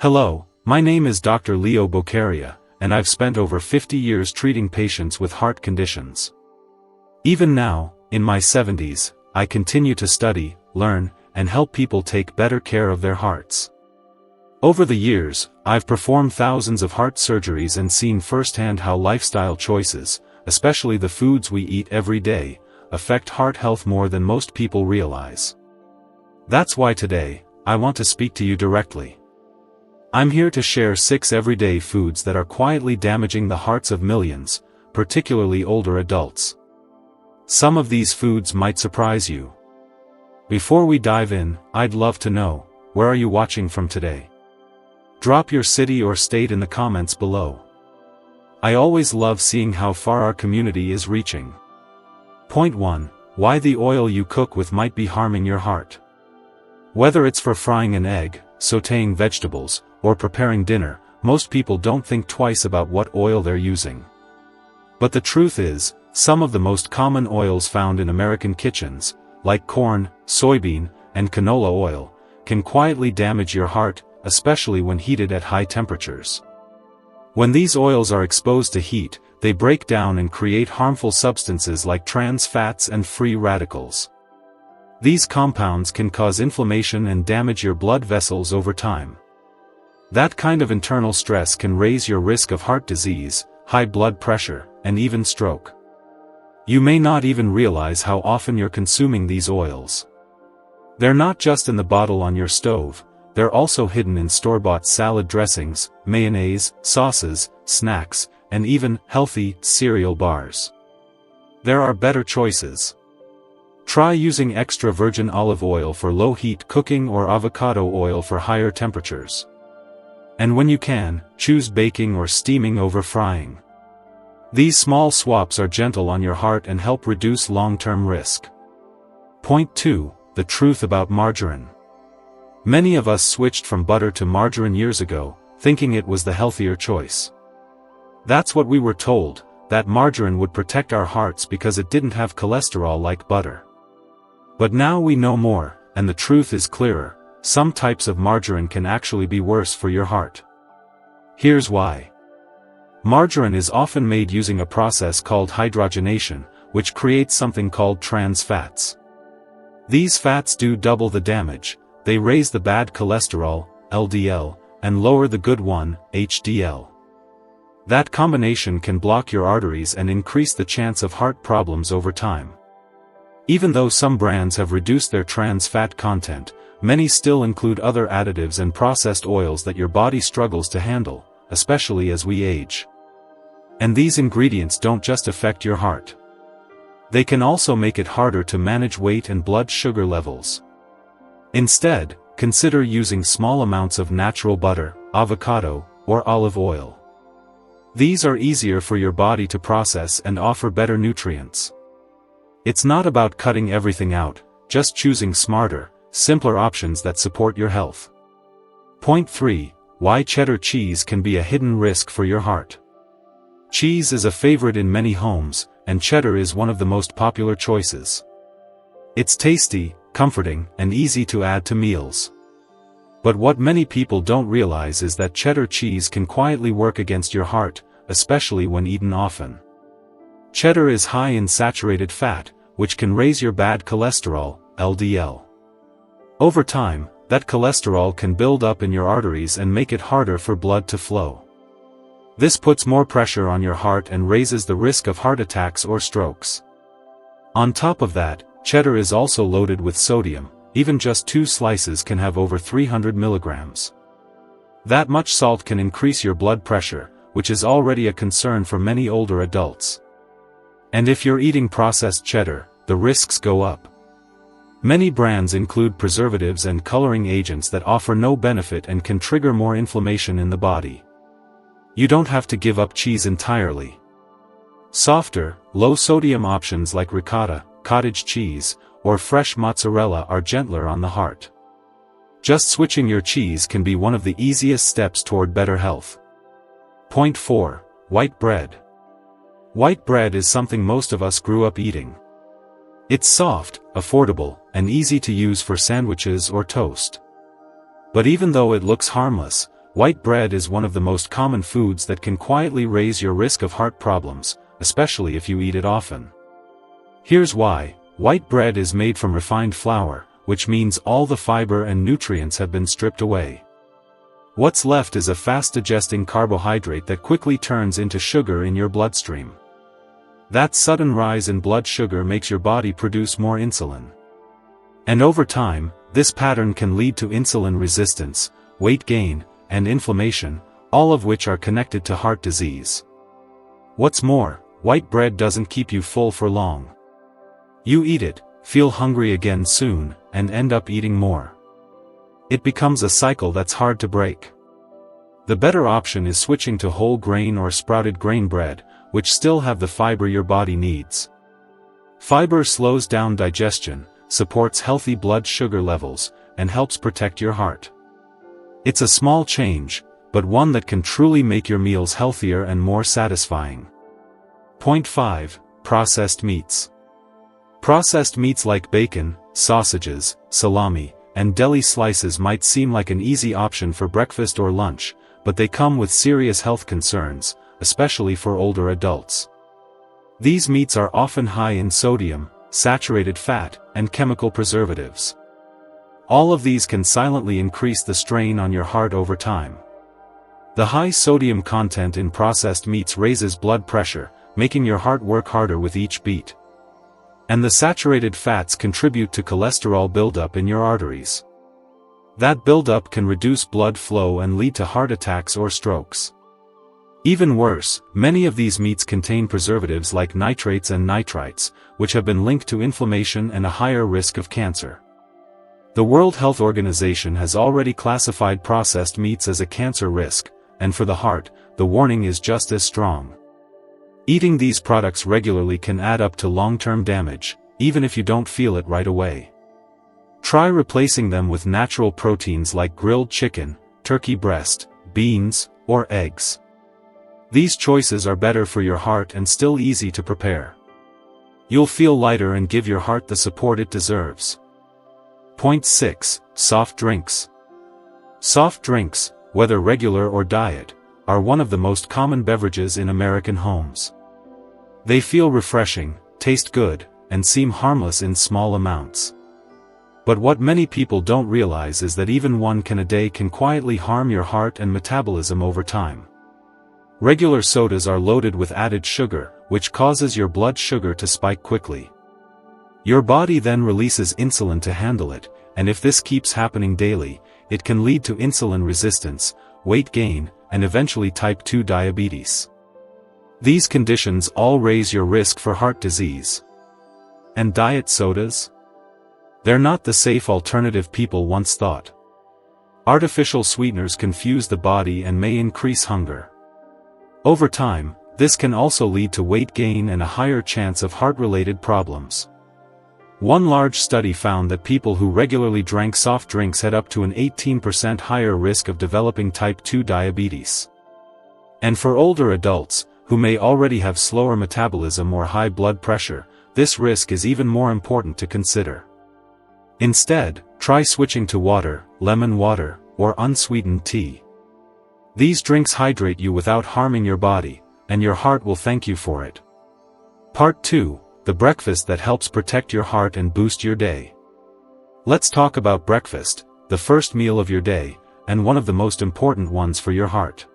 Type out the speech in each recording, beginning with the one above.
Hello, my name is Dr. Leo Bocaria, and I've spent over 50 years treating patients with heart conditions. Even now, in my 70s, I continue to study, learn, and help people take better care of their hearts. Over the years, I've performed thousands of heart surgeries and seen firsthand how lifestyle choices, especially the foods we eat every day, affect heart health more than most people realize. That's why today, I want to speak to you directly. I'm here to share 6 everyday foods that are quietly damaging the hearts of millions, particularly older adults. Some of these foods might surprise you. Before we dive in, I'd love to know, where are you watching from today? Drop your city or state in the comments below. I always love seeing how far our community is reaching. Point 1. Why the oil you cook with might be harming your heart. Whether it's for frying an egg, sautéing vegetables, or preparing dinner, most people don't think twice about what oil they're using. But the truth is, some of the most common oils found in American kitchens, like corn, soybean, and canola oil, can quietly damage your heart, especially when heated at high temperatures. When these oils are exposed to heat, they break down and create harmful substances like trans fats and free radicals. These compounds can cause inflammation and damage your blood vessels over time. That kind of internal stress can raise your risk of heart disease, high blood pressure, and even stroke. You may not even realize how often you're consuming these oils. They're not just in the bottle on your stove, they're also hidden in store-bought salad dressings, mayonnaise, sauces, snacks, and even healthy cereal bars. There are better choices. Try using extra virgin olive oil for low-heat cooking or avocado oil for higher temperatures. And when you can, choose baking or steaming over frying. These small swaps are gentle on your heart and help reduce long-term risk. Point 2. The truth about margarine. Many of us switched from butter to margarine years ago, thinking it was the healthier choice. That's what we were told, that margarine would protect our hearts because it didn't have cholesterol like butter. But now we know more, and the truth is clearer. Some types of margarine can actually be worse for your heart. Here's why. Margarine is often made using a process called hydrogenation, which creates something called trans fats. These fats do double the damage. They raise the bad cholesterol, LDL, and lower the good one, HDL. That combination can block your arteries and increase the chance of heart problems over time. Even though some brands have reduced their trans fat content, many still include other additives and processed oils that your body struggles to handle, especially as we age. And these ingredients don't just affect your heart. They can also make it harder to manage weight and blood sugar levels. Instead, consider using small amounts of natural butter, avocado, or olive oil. These are easier for your body to process and offer better nutrients. It's not about cutting everything out, just choosing smarter, simpler options that support your health. Point 3. Why cheddar cheese can be a hidden risk for your heart. Cheese is a favorite in many homes, and cheddar is one of the most popular choices. It's tasty, comforting, and easy to add to meals. But what many people don't realize is that cheddar cheese can quietly work against your heart, especially when eaten often. Cheddar is high in saturated fat, which can raise your bad cholesterol, LDL. Over time, that cholesterol can build up in your arteries and make it harder for blood to flow. This puts more pressure on your heart and raises the risk of heart attacks or strokes. On top of that, cheddar is also loaded with sodium. Even just 2 slices can have over 300 milligrams. That much salt can increase your blood pressure, which is already a concern for many older adults. And if you're eating processed cheddar, the risks go up. Many brands include preservatives and coloring agents that offer no benefit and can trigger more inflammation in the body. You don't have to give up cheese entirely. Softer, low-sodium options like ricotta, cottage cheese, or fresh mozzarella are gentler on the heart. Just switching your cheese can be one of the easiest steps toward better health. Point 4. White bread. White bread is something most of us grew up eating. It's soft, affordable, and easy to use for sandwiches or toast. But even though it looks harmless, white bread is one of the most common foods that can quietly raise your risk of heart problems, especially if you eat it often. Here's why. White bread is made from refined flour, which means all the fiber and nutrients have been stripped away. What's left is a fast-digesting carbohydrate that quickly turns into sugar in your bloodstream. That sudden rise in blood sugar makes your body produce more insulin. And over time, this pattern can lead to insulin resistance, weight gain, and inflammation, all of which are connected to heart disease. What's more, white bread doesn't keep you full for long. You eat it, feel hungry again soon, and end up eating more. It becomes a cycle that's hard to break. The better option is switching to whole grain or sprouted grain bread, which still have the fiber your body needs. Fiber slows down digestion, supports healthy blood sugar levels, and helps protect your heart. It's a small change, but one that can truly make your meals healthier and more satisfying. Point 5. Processed meats. Processed meats like bacon, sausages, salami, and deli slices might seem like an easy option for breakfast or lunch, but they come with serious health concerns, especially for older adults. These meats are often high in sodium, saturated fat, and chemical preservatives. All of these can silently increase the strain on your heart over time. The high sodium content in processed meats raises blood pressure, making your heart work harder with each beat. And the saturated fats contribute to cholesterol buildup in your arteries. That buildup can reduce blood flow and lead to heart attacks or strokes. Even worse, many of these meats contain preservatives like nitrates and nitrites, which have been linked to inflammation and a higher risk of cancer. The World Health Organization has already classified processed meats as a cancer risk, and for the heart, the warning is just as strong. Eating these products regularly can add up to long-term damage, even if you don't feel it right away. Try replacing them with natural proteins like grilled chicken, turkey breast, beans, or eggs. These choices are better for your heart and still easy to prepare. You'll feel lighter and give your heart the support it deserves. Point 6. Soft drinks. Soft drinks, whether regular or diet, are one of the most common beverages in American homes. They feel refreshing, taste good, and seem harmless in small amounts. But what many people don't realize is that even one can a day can quietly harm your heart and metabolism over time. Regular sodas are loaded with added sugar, which causes your blood sugar to spike quickly. Your body then releases insulin to handle it, and if this keeps happening daily, it can lead to insulin resistance, weight gain, and eventually type 2 diabetes. These conditions all raise your risk for heart disease. And diet sodas? They're not the safe alternative people once thought. Artificial sweeteners confuse the body and may increase hunger. Over time, this can also lead to weight gain and a higher chance of heart-related problems. One large study found that people who regularly drank soft drinks had up to an 18% higher risk of developing type 2 diabetes. And for older adults, who may already have slower metabolism or high blood pressure, this risk is even more important to consider. Instead, try switching to water, lemon water, or unsweetened tea. These drinks hydrate you without harming your body, and your heart will thank you for it. Part 2. The breakfast that helps protect your heart and boost your day. Let's talk about breakfast, the first meal of your day, and one of the most important ones for your heart.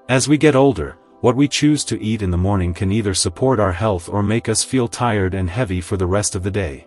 As we get older, what we choose to eat in the morning can either support our health or make us feel tired and heavy for the rest of the day.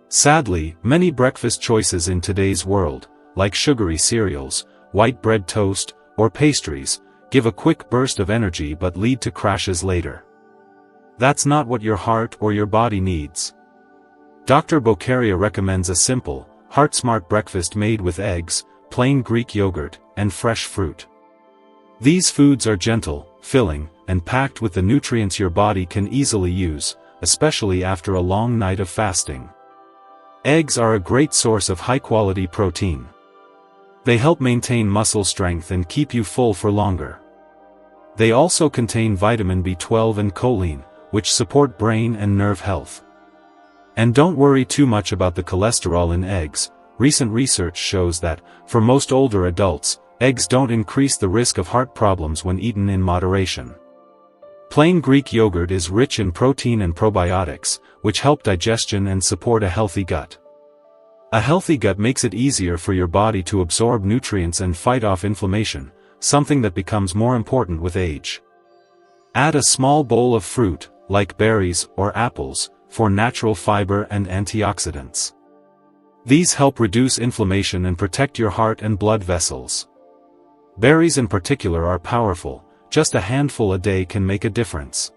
Sadly, many breakfast choices in today's world, like sugary cereals, white bread toast, or pastries, give a quick burst of energy but lead to crashes later. That's not what your heart or your body needs. Dr. Bocaria recommends a simple, heart-smart breakfast made with eggs, plain Greek yogurt, and fresh fruit. These foods are gentle, filling, and packed with the nutrients your body can easily use, especially after a long night of fasting. Eggs are a great source of high-quality protein. They help maintain muscle strength and keep you full for longer. They also contain vitamin B12 and choline, which support brain and nerve health. And don't worry too much about the cholesterol in eggs. Recent research shows that, for most older adults, eggs don't increase the risk of heart problems when eaten in moderation. Plain Greek yogurt is rich in protein and probiotics, which help digestion and support a healthy gut. A healthy gut makes it easier for your body to absorb nutrients and fight off inflammation, something that becomes more important with age. Add a small bowl of fruit, like berries or apples, for natural fiber and antioxidants. These help reduce inflammation and protect your heart and blood vessels. Berries in particular are powerful. Just a handful a day can make a difference.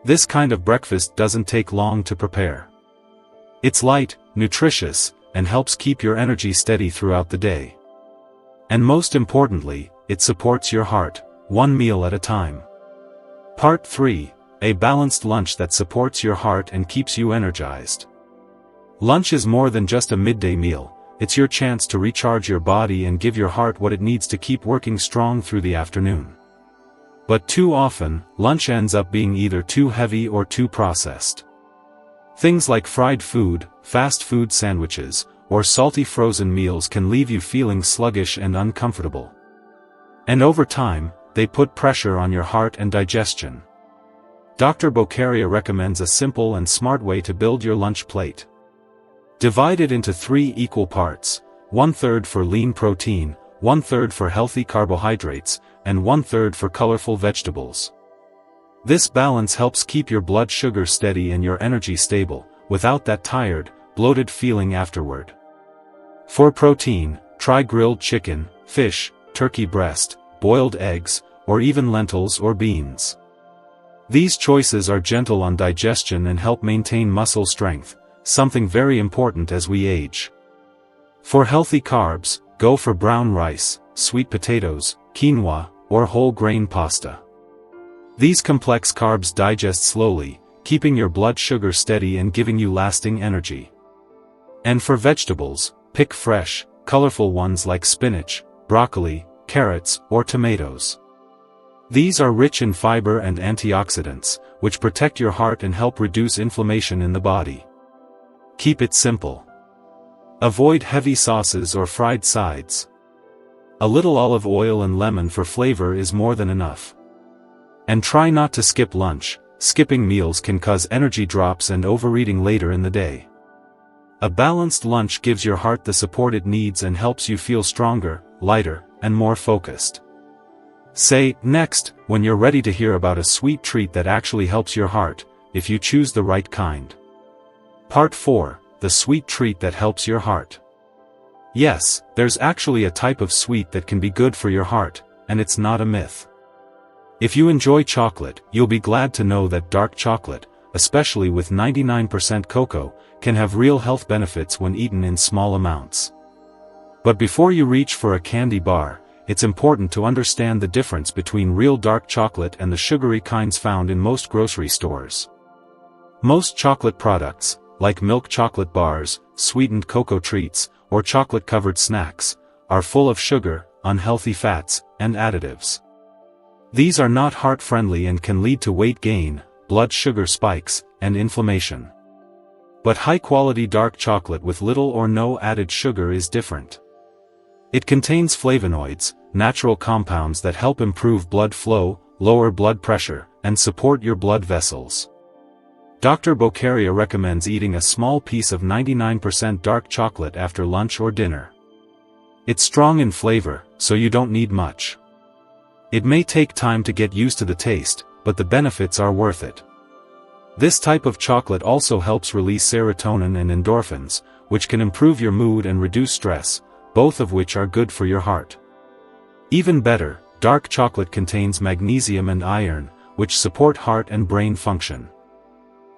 This kind of breakfast doesn't take long to prepare. It's light, nutritious, and helps keep your energy steady throughout the day. And most importantly, it supports your heart, one meal at a time. Part 3. A balanced lunch that supports your heart and keeps you energized. Lunch is more than just a midday meal, it's your chance to recharge your body and give your heart what it needs to keep working strong through the afternoon. But too often, lunch ends up being either too heavy or too processed. Things like fried food, fast food sandwiches, or salty frozen meals can leave you feeling sluggish and uncomfortable. And over time, they put pressure on your heart and digestion. Dr. Bocaria recommends a simple and smart way to build your lunch plate. Divide it into 3 equal parts, 1/3 for lean protein, 1/3 for healthy carbohydrates, and 1/3 for colorful vegetables. This balance helps keep your blood sugar steady and your energy stable, without that tired, bloated feeling afterward. For protein, try grilled chicken, fish, turkey breast, boiled eggs, or even lentils or beans. These choices are gentle on digestion and help maintain muscle strength, something very important as we age. For healthy carbs, go for brown rice, sweet potatoes, quinoa, or whole grain pasta. These complex carbs digest slowly, keeping your blood sugar steady and giving you lasting energy. And for vegetables, pick fresh, colorful ones like spinach, broccoli, carrots, or tomatoes. These are rich in fiber and antioxidants, which protect your heart and help reduce inflammation in the body. Keep it simple. Avoid heavy sauces or fried sides. A little olive oil and lemon for flavor is more than enough. And try not to skip lunch. Skipping meals can cause energy drops and overeating later in the day. A balanced lunch gives your heart the support it needs and helps you feel stronger, lighter, and more focused. Say next when you're ready to hear about a sweet treat that actually helps your heart, if you choose the right kind. Part 4. The sweet treat that helps your heart. Yes, there's actually a type of sweet that can be good for your heart, and it's not a myth. If you enjoy chocolate, you'll be glad to know that dark chocolate, especially with 99% cocoa, can have real health benefits when eaten in small amounts. But before you reach for a candy bar, it's important to understand the difference between real dark chocolate and the sugary kinds found in most grocery stores. Most chocolate products, like milk chocolate bars, sweetened cocoa treats, or chocolate-covered snacks, are full of sugar, unhealthy fats, and additives. These are not heart-friendly and can lead to weight gain, blood sugar spikes, and inflammation. But high-quality dark chocolate with little or no added sugar is different. It contains flavonoids, natural compounds that help improve blood flow, lower blood pressure, and support your blood vessels. Dr. Bocaria recommends eating a small piece of 99% dark chocolate after lunch or dinner. It's strong in flavor, so you don't need much. It may take time to get used to the taste, but the benefits are worth it. This type of chocolate also helps release serotonin and endorphins, which can improve your mood and reduce stress, both of which are good for your heart. Even better, dark chocolate contains magnesium and iron, which support heart and brain function.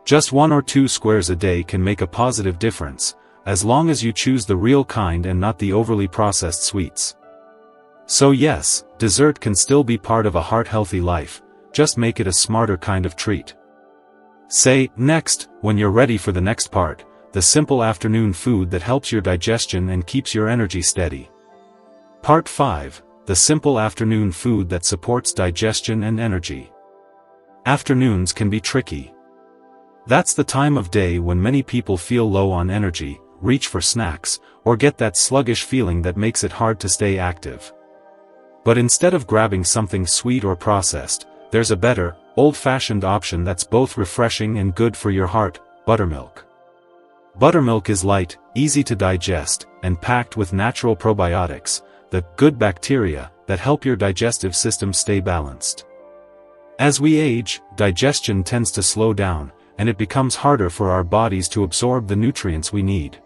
Just 1 or 2 squares a day can make a positive difference, as long as you choose the real kind and not the overly processed sweets. So yes, dessert can still be part of a heart-healthy life, just make it a smarter kind of treat. Say next when you're ready for the next part, the simple afternoon food that helps your digestion and keeps your energy steady. Part 5. The simple afternoon food that supports digestion and energy. Afternoons can be tricky. That's the time of day when many people feel low on energy, reach for snacks, or get that sluggish feeling that makes it hard to stay active. But instead of grabbing something sweet or processed, there's a better, old-fashioned option that's both refreshing and good for your heart: buttermilk. Buttermilk is light, easy to digest, and packed with natural probiotics, the good bacteria that help your digestive system stay balanced. As we age, digestion tends to slow down, and it becomes harder for our bodies to absorb the nutrients we need.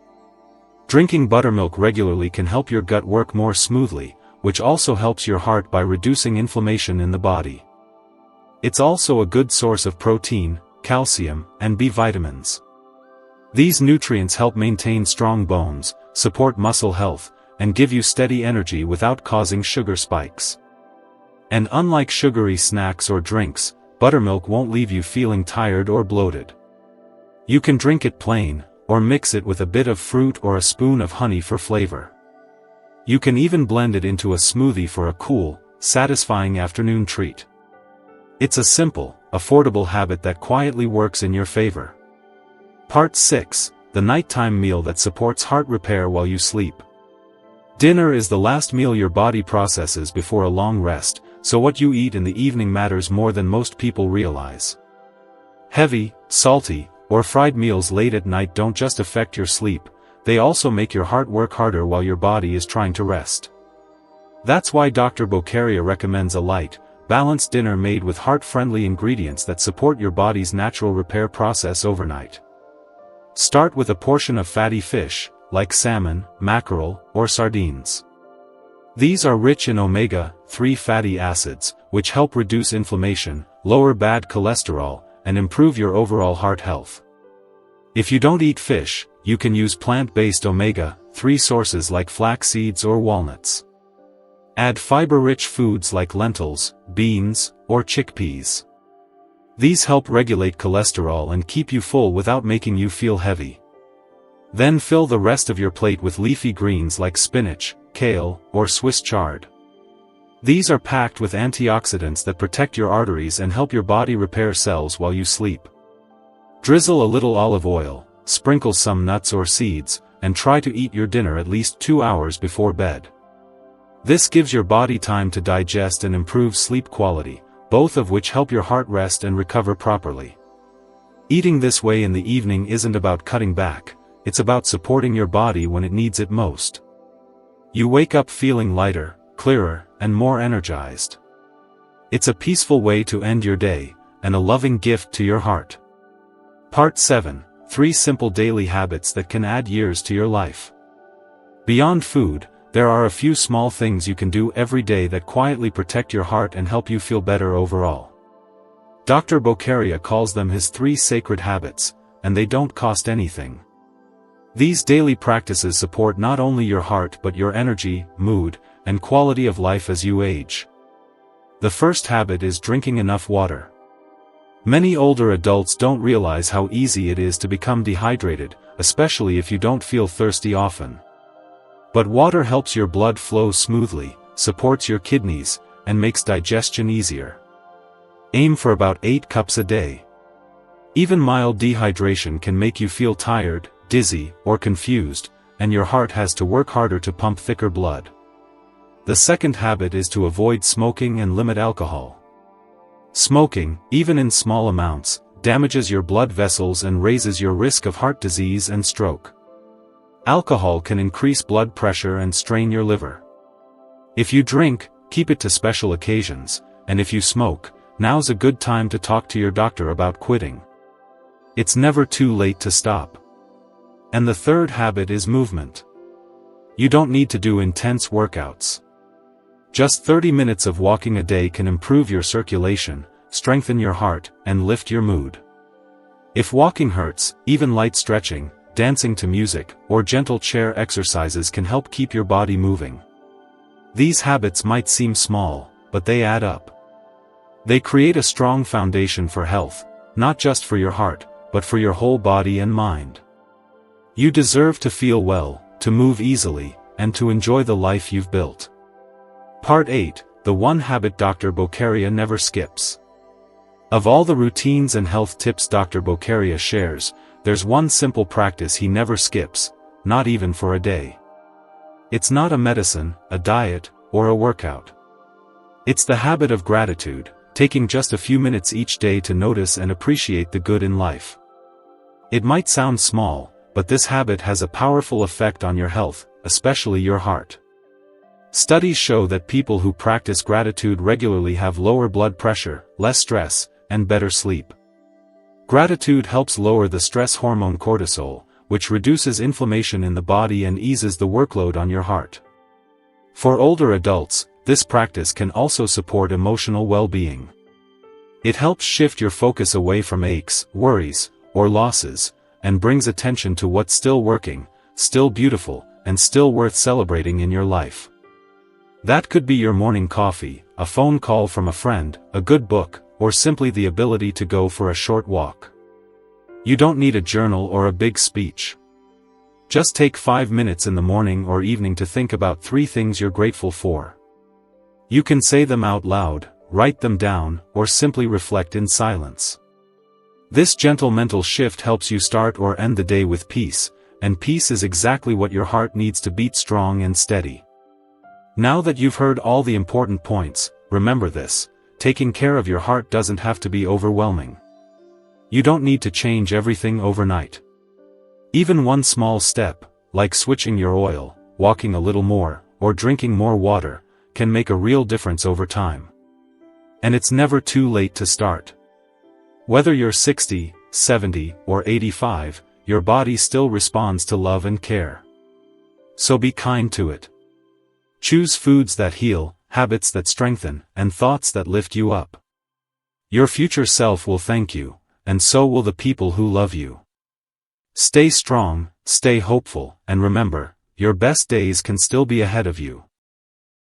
Drinking buttermilk regularly can help your gut work more smoothly, which also helps your heart by reducing inflammation in the body. It's also a good source of protein, calcium, and B vitamins. These nutrients help maintain strong bones, support muscle health, and give you steady energy without causing sugar spikes. And unlike sugary snacks or drinks, buttermilk won't leave you feeling tired or bloated. You can drink it plain, or mix it with a bit of fruit or a spoon of honey for flavor. You can even blend it into a smoothie for a cool, satisfying afternoon treat. It's a simple, affordable habit that quietly works in your favor. Part 6: The nighttime meal that supports heart repair while you sleep. Dinner is the last meal your body processes before a long rest, so what you eat in the evening matters more than most people realize. Heavy, salty, or fried meals late at night don't just affect your sleep, they also make your heart work harder while your body is trying to rest. That's why Dr. Bocaria recommends a light, balanced dinner made with heart-friendly ingredients that support your body's natural repair process overnight. Start with a portion of fatty fish, like salmon, mackerel, or sardines. These are rich in omega-3 fatty acids, which help reduce inflammation, lower bad cholesterol, and improve your overall heart health. If you don't eat fish, you can use plant-based omega-3 sources like flax seeds or walnuts. Add fiber-rich foods like lentils, beans, or chickpeas. These help regulate cholesterol and keep you full without making you feel heavy. Then fill the rest of your plate with leafy greens like spinach, kale, or Swiss chard. These are packed with antioxidants that protect your arteries and help your body repair cells while you sleep. Drizzle a little olive oil, sprinkle some nuts or seeds, and try to eat your dinner at least 2 hours before bed. This gives your body time to digest and improve sleep quality, both of which help your heart rest and recover properly. Eating this way in the evening isn't about cutting back, it's about supporting your body when it needs it most. You wake up feeling lighter, clearer, and more energized. It's a peaceful way to end your day, and a loving gift to your heart. Part 7: 3 simple daily habits that can add years to your life. Beyond food, there are a few small things you can do every day that quietly protect your heart and help you feel better overall. Dr. Bocaria calls them his 3 sacred habits, and they don't cost anything. These daily practices support not only your heart but your energy, mood, and quality of life as you age. The first habit is drinking enough water. Many older adults don't realize how easy it is to become dehydrated, especially if you don't feel thirsty often. But water helps your blood flow smoothly, supports your kidneys, and makes digestion easier. Aim for about 8 cups a day. Even mild dehydration can make you feel tired, dizzy, or confused, and your heart has to work harder to pump thicker blood. The second habit is to avoid smoking and limit alcohol. Smoking, even in small amounts, damages your blood vessels and raises your risk of heart disease and stroke. Alcohol can increase blood pressure and strain your liver. If you drink, keep it to special occasions, and if you smoke, now's a good time to talk to your doctor about quitting. It's never too late to stop. And the third habit is movement. You don't need to do intense workouts. Just 30 minutes of walking a day can improve your circulation, strengthen your heart, and lift your mood. If walking hurts, even light stretching, dancing to music, or gentle chair exercises can help keep your body moving. These habits might seem small, but they add up. They create a strong foundation for health, not just for your heart, but for your whole body and mind. You deserve to feel well, to move easily, and to enjoy the life you've built. Part 8: The one habit Dr. Bocaria never skips. Of all the routines and health tips Dr. Bocaria shares, there's one simple practice he never skips, not even for a day. It's not a medicine, a diet, or a workout. It's the habit of gratitude, taking just a few minutes each day to notice and appreciate the good in life. It might sound small, but this habit has a powerful effect on your health, especially your heart. Studies show that people who practice gratitude regularly have lower blood pressure, less stress, and better sleep. Gratitude helps lower the stress hormone cortisol, which reduces inflammation in the body and eases the workload on your heart. For older adults, this practice can also support emotional well-being. It helps shift your focus away from aches, worries, or losses, and brings attention to what's still working, still beautiful, and still worth celebrating in your life. That could be your morning coffee, a phone call from a friend, a good book, or simply the ability to go for a short walk. You don't need a journal or a big speech. Just take 5 minutes in the morning or evening to think about 3 things you're grateful for. You can say them out loud, write them down, or simply reflect in silence. This gentle mental shift helps you start or end the day with peace, and peace is exactly what your heart needs to beat strong and steady. Now that you've heard all the important points, remember this: taking care of your heart doesn't have to be overwhelming. You don't need to change everything overnight. Even one small step, like switching your oil, walking a little more, or drinking more water, can make a real difference over time. And it's never too late to start. Whether you're 60, 70, or 85, your body still responds to love and care. So be kind to it. Choose foods that heal, habits that strengthen, and thoughts that lift you up. Your future self will thank you, and so will the people who love you. Stay strong, stay hopeful, and remember, your best days can still be ahead of you.